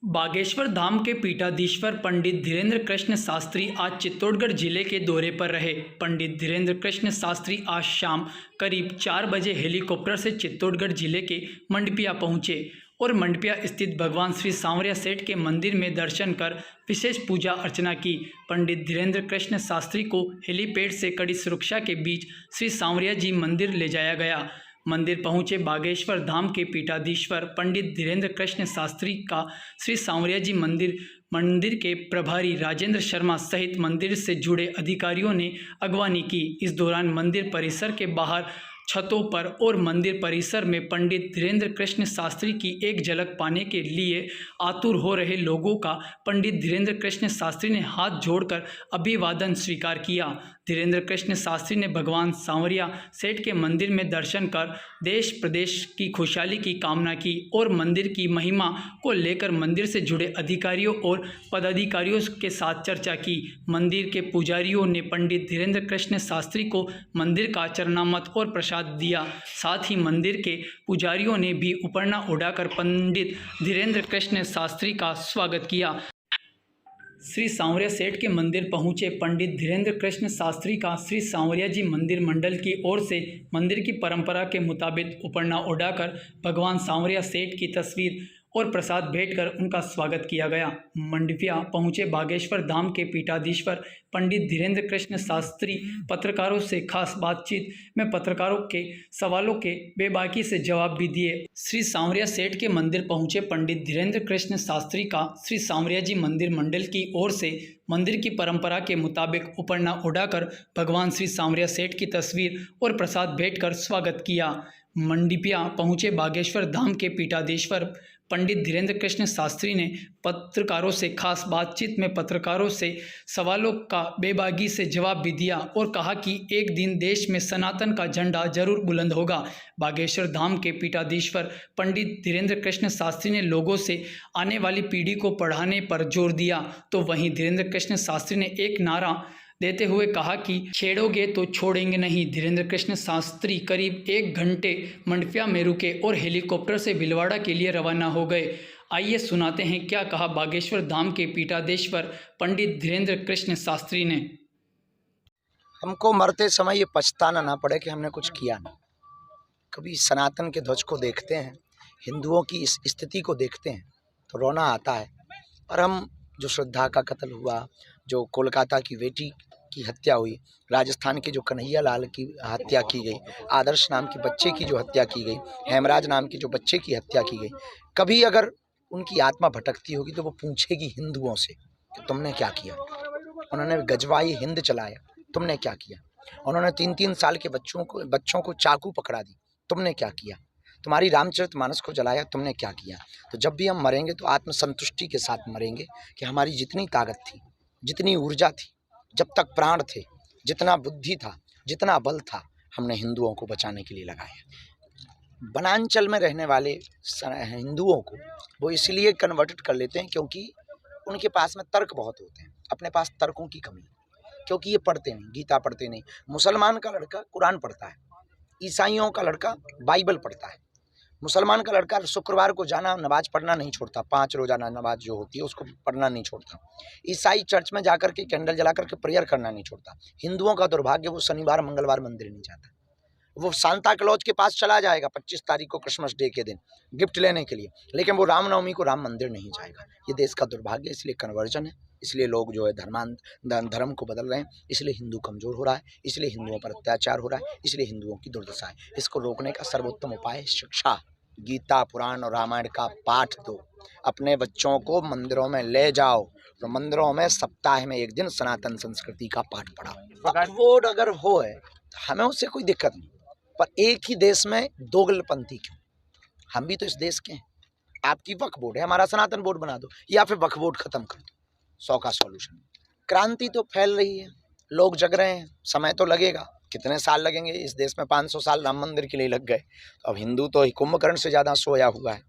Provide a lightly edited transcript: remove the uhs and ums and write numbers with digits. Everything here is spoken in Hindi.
बागेश्वर धाम के पीठाधीश्वर पंडित धीरेन्द्र कृष्ण शास्त्री आज चित्तौड़गढ़ जिले के दौरे पर रहे। पंडित धीरेन्द्र कृष्ण शास्त्री आज शाम करीब 4 बजे हेलीकॉप्टर से चित्तौड़गढ़ जिले के मंडपिया पहुंचे और मंडपिया स्थित भगवान श्री सांवरिया सेठ के मंदिर में दर्शन कर विशेष पूजा अर्चना की। पंडित धीरेन्द्र कृष्ण शास्त्री को हेलीपैड से कड़ी सुरक्षा के बीच श्री सांवरिया जी मंदिर ले जाया गया। मंदिर पहुंचे बागेश्वर धाम के पीठाधीश्वर पंडित धीरेन्द्र कृष्ण शास्त्री का श्री सांवरिया जी मंदिर के प्रभारी राजेंद्र शर्मा सहित मंदिर से जुड़े अधिकारियों ने अगवानी की। इस दौरान मंदिर परिसर के बाहर, छतों पर और मंदिर परिसर में पंडित धीरेन्द्र कृष्ण शास्त्री की एक झलक पाने के लिए आतुर हो रहे लोगों का पंडित धीरेन्द्र कृष्ण शास्त्री ने हाथ जोड़कर अभिवादन स्वीकार किया। धीरेन्द्र कृष्ण शास्त्री ने भगवान सांवरिया सेठ के मंदिर में दर्शन कर देश प्रदेश की खुशहाली की कामना की और मंदिर की महिमा को लेकर मंदिर से जुड़े अधिकारियों और पदाधिकारियों के साथ चर्चा की। मंदिर के पुजारियों ने पंडित धीरेन्द्र कृष्ण शास्त्री को मंदिर का चरणामृत और प्रसाद दिया। साथ ही मंदिर के पुजारियों ने भी उपरना उड़ाकर पंडित धीरेन्द्र कृष्ण शास्त्री का स्वागत किया। श्री सांवरिया सेठ के मंदिर पहुंचे पंडित धीरेन्द्र कृष्ण शास्त्री का श्री सांवरिया जी मंदिर मंडल की ओर से मंदिर की परंपरा के मुताबिक उपरना उड़ाकर भगवान सांवरिया सेठ की तस्वीर और प्रसाद भेंट कर उनका स्वागत किया गया। मंडपिया पहुंचे बागेश्वर धाम के पीठाधीश्वर पंडित धीरेन्द्र कृष्ण शास्त्री पत्रकारों से खास बातचीत में पत्रकारों के सवालों के बेबाकी से जवाब भी दिए। श्री सांवरिया सेठ के मंदिर पहुंचे पंडित धीरेन्द्र कृष्ण शास्त्री का श्री सांवरिया जी मंदिर मंडल की ओर से मंदिर की परंपरा के मुताबिक उपरना उड़ाकर भगवान श्री सांवरिया सेठ की तस्वीर और प्रसाद भेंट कर स्वागत किया। मंडपिया पहुंचे बागेश्वर धाम के पीठाधीश्वर पंडित धीरेन्द्र कृष्ण शास्त्री ने पत्रकारों से खास बातचीत में पत्रकारों से सवालों का बेबाकी से जवाब भी दिया और कहा कि एक दिन देश में सनातन का झंडा जरूर बुलंद होगा। बागेश्वर धाम के पीठाधीश्वर पंडित धीरेन्द्र कृष्ण शास्त्री ने लोगों से आने वाली पीढ़ी को पढ़ाने पर जोर दिया, तो वहीं धीरेन्द्र कृष्ण शास्त्री ने एक नारा देते हुए कहा कि छेड़ोगे तो छोड़ेंगे नहीं। धीरेन्द्र कृष्ण शास्त्री करीब 1 घंटे मंडपिया में रुके और हेलीकॉप्टर से भीलवाड़ा के लिए रवाना हो गए। आइए सुनाते हैं क्या कहा बागेश्वर धाम के पीठाधीश्वर पंडित धीरेन्द्र कृष्ण शास्त्री ने। हमको मरते समय ये पछताना ना पड़े कि हमने कुछ किया ना। कभी सनातन के ध्वज को देखते हैं, हिंदुओं की इस स्थिति को देखते हैं तो रोना आता है। और हम जो श्रद्धा का कत्ल हुआ, जो कोलकाता की बेटी की हत्या हुई, राजस्थान के जो कन्हैया लाल की हत्या की गई, आदर्श नाम के बच्चे की जो हत्या की गई, हेमराज नाम के जो बच्चे की हत्या की गई, कभी अगर उनकी आत्मा भटकती होगी तो वो पूछेगी हिंदुओं से कि तुमने क्या किया। उन्होंने गजवाई हिंद चलाया, तुमने क्या किया। उन्होंने 3-3 साल के बच्चों को चाकू पकड़ा दी, तुमने क्या किया। तुम्हारी रामचरितमानस को जलाया, तुमने क्या किया। तो जब भी हम मरेंगे तो आत्मसंतुष्टि के साथ मरेंगे कि हमारी जितनी ताकत थी, जितनी ऊर्जा थी, जब तक प्राण थे, जितना बुद्धि था, जितना बल था, हमने हिंदुओं को बचाने के लिए लगाया। वनांचल में रहने वाले हिंदुओं को वो इसलिए कन्वर्टेड कर लेते हैं क्योंकि उनके पास में तर्क बहुत होते हैं। अपने पास तर्कों की कमी, क्योंकि ये पढ़ते नहीं, गीता पढ़ते नहीं। मुसलमान का लड़का कुरान पढ़ता है, ईसाइयों का लड़का बाइबल पढ़ता है। मुसलमान का लड़का शुक्रवार को जाना नमाज पढ़ना नहीं छोड़ता, 5 रोजाना नमाज जो होती है उसको पढ़ना नहीं छोड़ता। ईसाई चर्च में जाकर के कैंडल जला करके प्रेयर करना नहीं छोड़ता। हिंदुओं का दुर्भाग्य, वो शनिवार मंगलवार मंदिर नहीं जाता। वो सांता क्लॉज के पास चला जाएगा 25 तारीख को क्रिसमस डे के दिन गिफ्ट लेने के लिए, लेकिन वो रामनवमी को राम मंदिर नहीं जाएगा। ये देश का दुर्भाग्य। इसलिए कन्वर्जन है, इसलिए लोग जो है धर्म को बदल रहे हैं, इसलिए हिंदू कमजोर हो रहा है, इसलिए हिंदुओं पर अत्याचार हो रहा है, इसलिए हिंदुओं की दुर्दशा है। इसको रोकने का सर्वोत्तम उपाय है शिक्षा। गीता, पुराण और रामायण का पाठ दो, अपने बच्चों को मंदिरों में ले जाओ, तो मंदिरों में सप्ताह में 1 दिन सनातन संस्कृति का पाठ पढ़ाओ। वक्फ बोर्ड अगर हो है तो हमें उससे कोई दिक्कत नहीं, पर एक ही देश में दोगलपंथी क्यों। हम भी तो इस देश के हैं। आपकी वक्फ बोर्ड है, हमारा सनातन बोर्ड बना दो, या फिर वक्फ बोर्ड खत्म कर दो। 100 का सॉल्यूशन। क्रांति तो फैल रही है, लोग जग रहे हैं, समय तो लगेगा। कितने साल लगेंगे। इस देश में 500 साल राम मंदिर के लिए लग गए। अब हिंदू तो कुंभकर्ण से ज़्यादा सोया हुआ है।